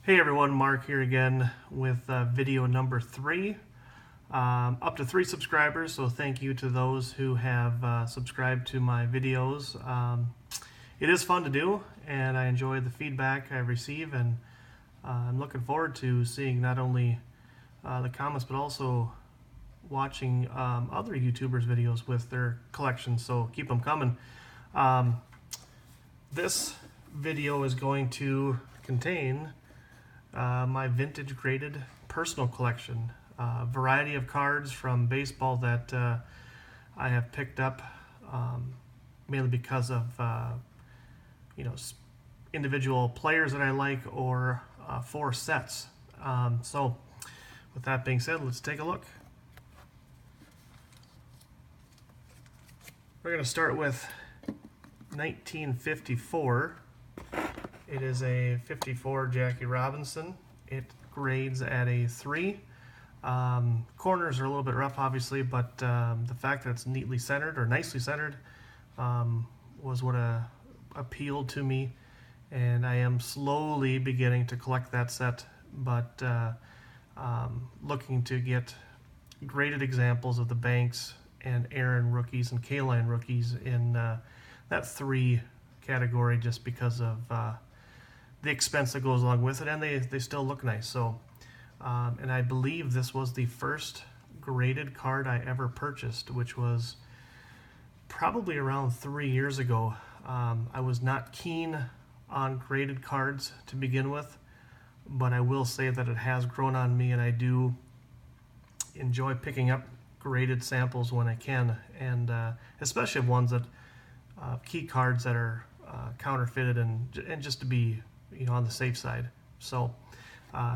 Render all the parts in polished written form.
Hey everyone, Mark here again with video number 3. Up to 3 subscribers, so thank you to those who have subscribed to my videos. It is fun to do, and I enjoy the feedback I receive, and I'm looking forward to seeing not only the comments but also watching other YouTubers' videos with their collections, so keep them coming. This video is going to contain my vintage graded personal collection. Variety of cards from baseball that I have picked up mainly because of individual players that I like, or for sets. So with that being said, let's take a look. We're going to start with 1954. It is a 54 Jackie Robinson. It grades at a 3. Corners are a little bit rough, obviously, but the fact that it's neatly centered, or nicely centered, was what appealed to me, and I am slowly beginning to collect that set, but looking to get graded examples of the Banks and Aaron rookies and K-line rookies in that 3 category, just because of the expense that goes along with it, and they still look nice. So, and I believe this was the first graded card I ever purchased, which was probably around 3 years ago. I was not keen on graded cards to begin with, but I will say that it has grown on me, and I do enjoy picking up graded samples when I can, and especially ones that key cards that are counterfeited, and just to be on the safe side. So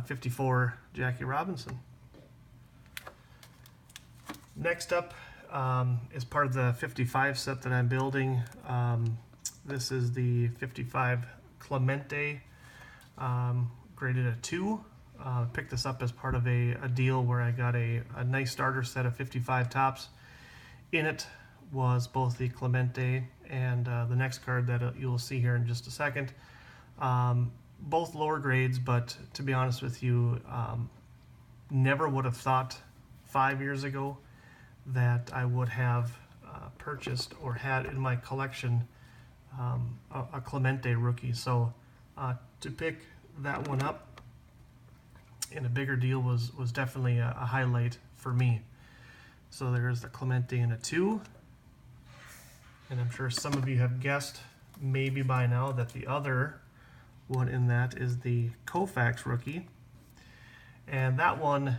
54 Jackie Robinson. Next up is part of the 55 set that I'm building. This is the 55 Clemente, graded a 2. Picked this up as part of a deal where I got a nice starter set of 55 tops. In it was both the Clemente and the next card that you'll see here in just a second. Both lower grades, but to be honest with you, never would have thought 5 years ago that I would have purchased or had in my collection a Clemente rookie. So to pick that one up in a bigger deal was definitely a highlight for me. So there's the Clemente in a 2. And I'm sure some of you have guessed maybe by now that the other one in that is the Koufax rookie. And that one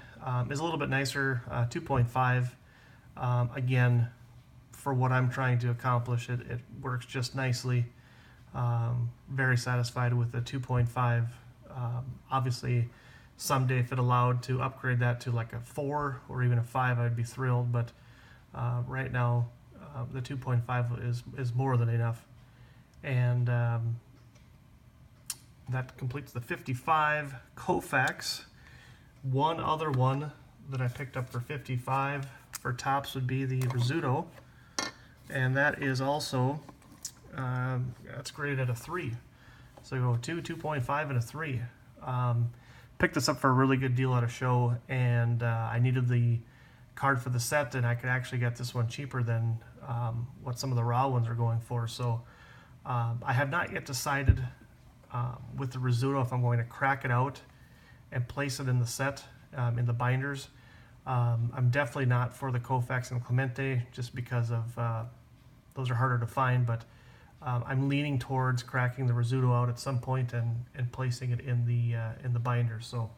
is a little bit nicer, 2.5. Again, for what I'm trying to accomplish, it works just nicely. Very satisfied with the 2.5. Obviously, someday if it allowed to upgrade that to like a 4 or even a 5, I'd be thrilled. But right now, the 2.5 is more than enough. And that completes the 55 Koufax. One other one that I picked up for 55 for tops would be the Rizzuto, and that is also that's graded at a 3. So you go 2, 2.5, and a 3. Picked this up for a really good deal at a show, and I needed the card for the set, and I could actually get this one cheaper than what some of the raw ones are going for. So I have not yet decided with the Rizzuto if I'm going to crack it out and place it in the set, in the binders. I'm definitely not for the Koufax and Clemente, just because of those are harder to find, but I'm leaning towards cracking the Rizzuto out at some point and placing it in the binder. So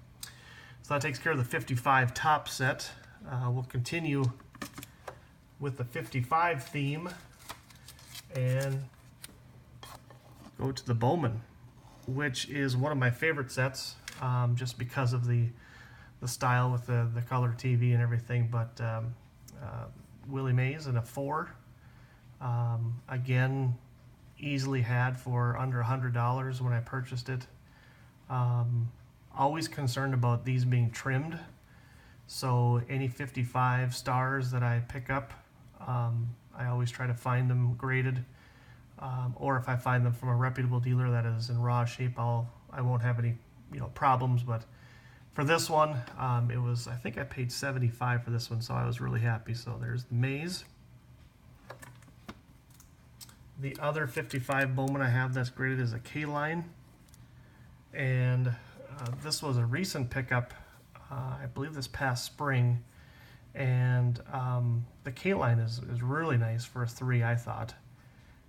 that takes care of the 55 top set. We'll continue with the 55 theme and go to the Bowman, which is one of my favorite sets, just because of the style with the color TV and everything. But Willie Mays in a 4. Again, easily had for under $100 when I purchased it. Always concerned about these being trimmed. So any 55 stars that I pick up, I always try to find them graded. Or if I find them from a reputable dealer that is in raw shape, I won't have any problems, but for this one, it was, I think I paid $75 for this one, so I was really happy. So there's the Maze. The other 55 Bowman I have that's graded is a K-Line, and this was a recent pickup, I believe this past spring, and the K-Line is really nice for a 3, I thought,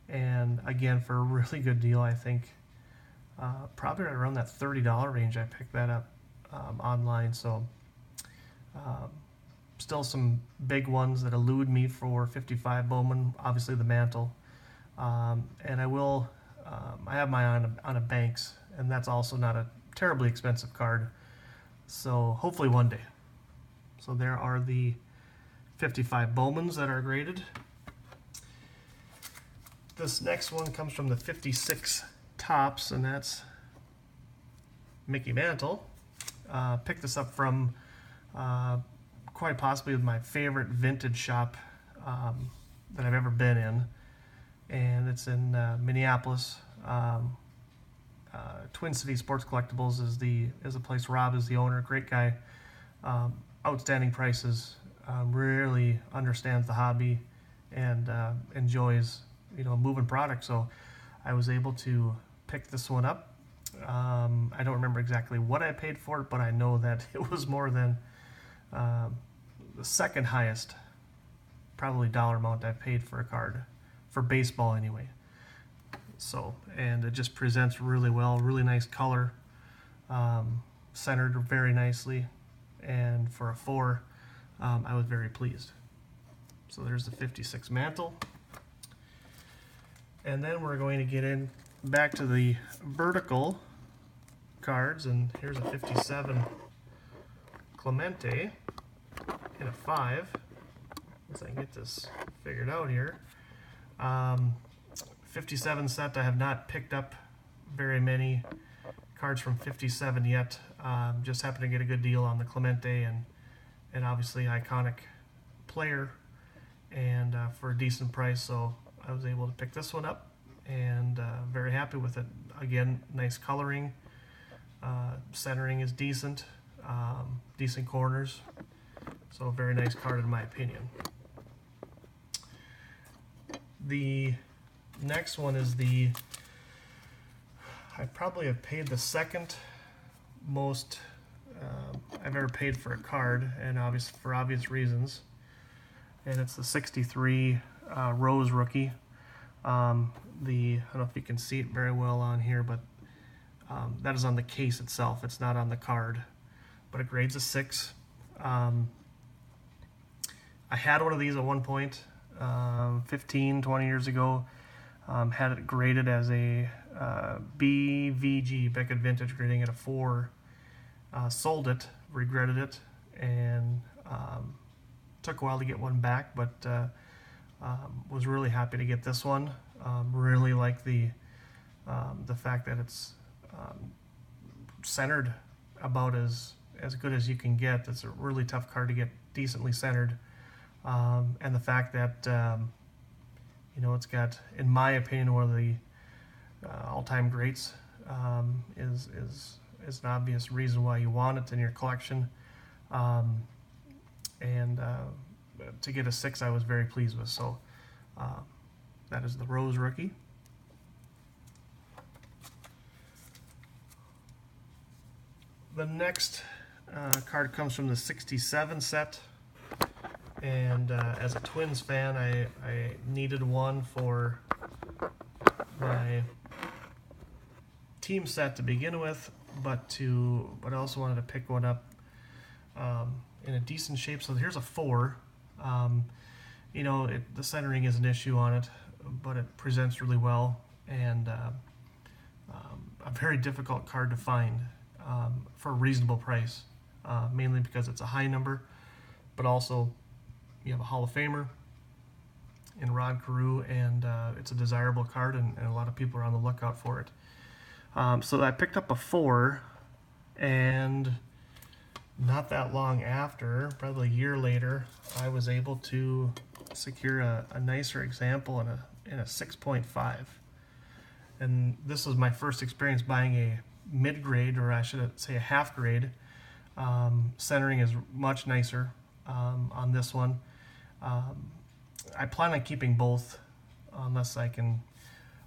and again, for a really good deal, I think probably right around that $30 range I picked that up online. So still some big ones that elude me for 55 Bowman, obviously the Mantle, and I have mine on a Banks, and that's also not a terribly expensive card, so hopefully one day. So there are the 55 Bowmans that are graded. This next one comes from the 56 Tops, and that's Mickey Mantle. Picked this up from quite possibly my favorite vintage shop that I've ever been in, and it's in Minneapolis. Twin City Sports Collectibles is the place. Rob is the owner, great guy, outstanding prices, really understands the hobby, and enjoys moving product. So I was able to pick this one up. I don't remember exactly what I paid for it, but I know that it was more than the second highest probably dollar amount I paid for a card for baseball anyway. So, and it just presents really well, really nice color, centered very nicely, and for a 4, I was very pleased. So there's the 56 Mantle. And then we're going to get in back to the vertical cards, and here's a 57 Clemente in a 5. Once I can get this figured out here. 57 set, I have not picked up very many cards from 57 yet. Just happened to get a good deal on the Clemente, and obviously iconic player, and for a decent price, so I was able to pick this one up, and very happy with it. Again, nice coloring, centering is decent, decent corners, so a very nice card in my opinion. The next one is I probably have paid the second most I've ever paid for a card, and for obvious reasons, and it's the 63 Rose Rookie. I don't know if you can see it very well on here, but that is on the case itself. It's not on the card, but it grades a 6. I had one of these at one point, 15, 20 years ago. Had it graded as a BVG, Beckett Vintage, grading at a 4. Sold it, regretted it, and took a while to get one back, but was really happy to get this one. Really like the fact that it's centered about as good as you can get. It's a really tough card to get decently centered, and the fact that it's got, in my opinion, one of the all-time greats, is an obvious reason why you want it in your collection, and to get a 6 I was very pleased with. So that is the Rose Rookie. The next card comes from the 67 set, and as a Twins fan, I needed one for my team set to begin with, but I also wanted to pick one up in a decent shape. So here's a 4. The centering is an issue on it, but it presents really well, and a very difficult card to find for a reasonable price, mainly because it's a high number, but also you have a Hall of Famer in Rod Carew, and it's a desirable card, and a lot of people are on the lookout for it. So I picked up a 4, and not that long after, probably a year later, I was able to secure a nicer example in a 6.5. And this was my first experience buying mid-grade, or I should say a half grade. Centering is much nicer on this one. I plan on keeping both unless I can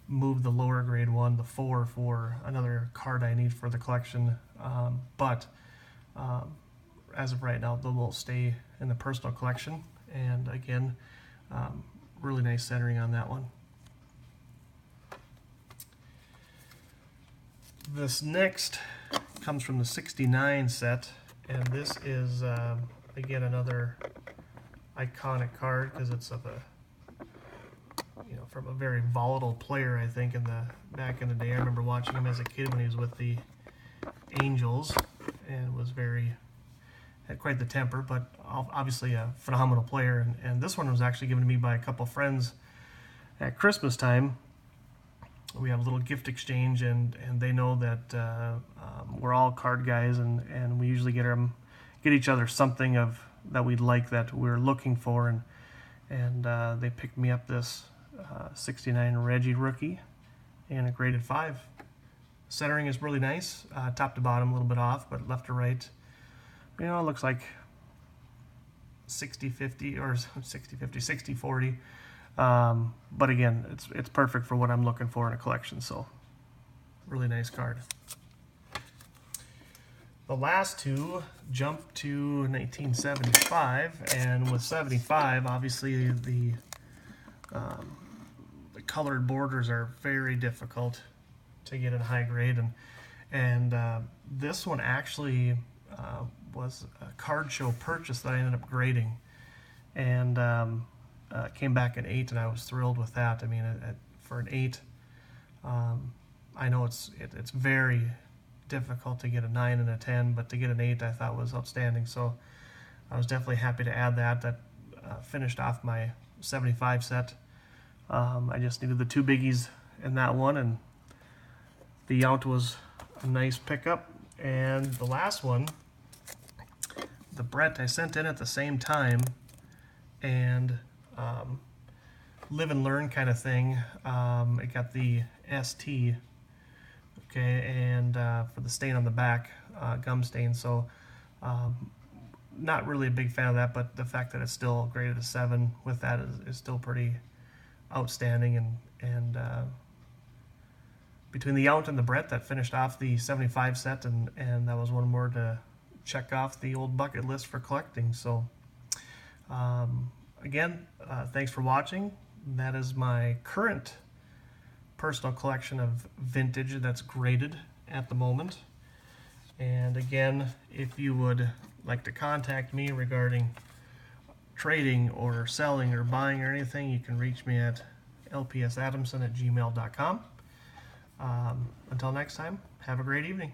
move the lower grade one, the 4, for another card I need for the collection. But as of right now, they will stay in the personal collection. And again, really nice centering on that one. This next comes from the 69 set, and this is again another iconic card because it's of a from a very volatile player. I think back in the day, I remember watching him as a kid when he was with the Angels, and had quite the temper, but obviously a phenomenal player. And this one was actually given to me by a couple friends at Christmas time. We have a little gift exchange, and they know that we're all card guys, and we usually get each other something that we'd like, that we're looking for, and they picked me up this 69 Reggie rookie and a graded 5. Centering is really nice, top to bottom a little bit off, but left to right, it looks like 60-50 or 60-50, 60-40. But again, it's perfect for what I'm looking for in a collection, so really nice card. The last two jump to 1975, and with 75, obviously the colored borders are very difficult to get in high grade, and this one actually was a card show purchase that I ended up grading, and came back an 8, and I was thrilled with that. I mean, for an 8, I know it's very difficult to get a 9 and a 10, but to get an 8 I thought was outstanding. So I was definitely happy to add that. That finished off my 75 set. I just needed the 2 biggies in that one, and the Yount was a nice pickup. And the last one, the Brett, I sent in at the same time, and live and learn kind of thing. It got the ST, okay, and for the stain on the back, gum stain. So not really a big fan of that, but the fact that it's still graded a 7 with that is still pretty outstanding. And between the Yount and the Brett, that finished off the 75 set, and that was one more to check off the old bucket list for collecting. So again, thanks for watching. That is my current personal collection of vintage that's graded at the moment. And again, if you would like to contact me regarding trading or selling or buying or anything, you can reach me at lpsadamson@gmail.com. Until next time, have a great evening.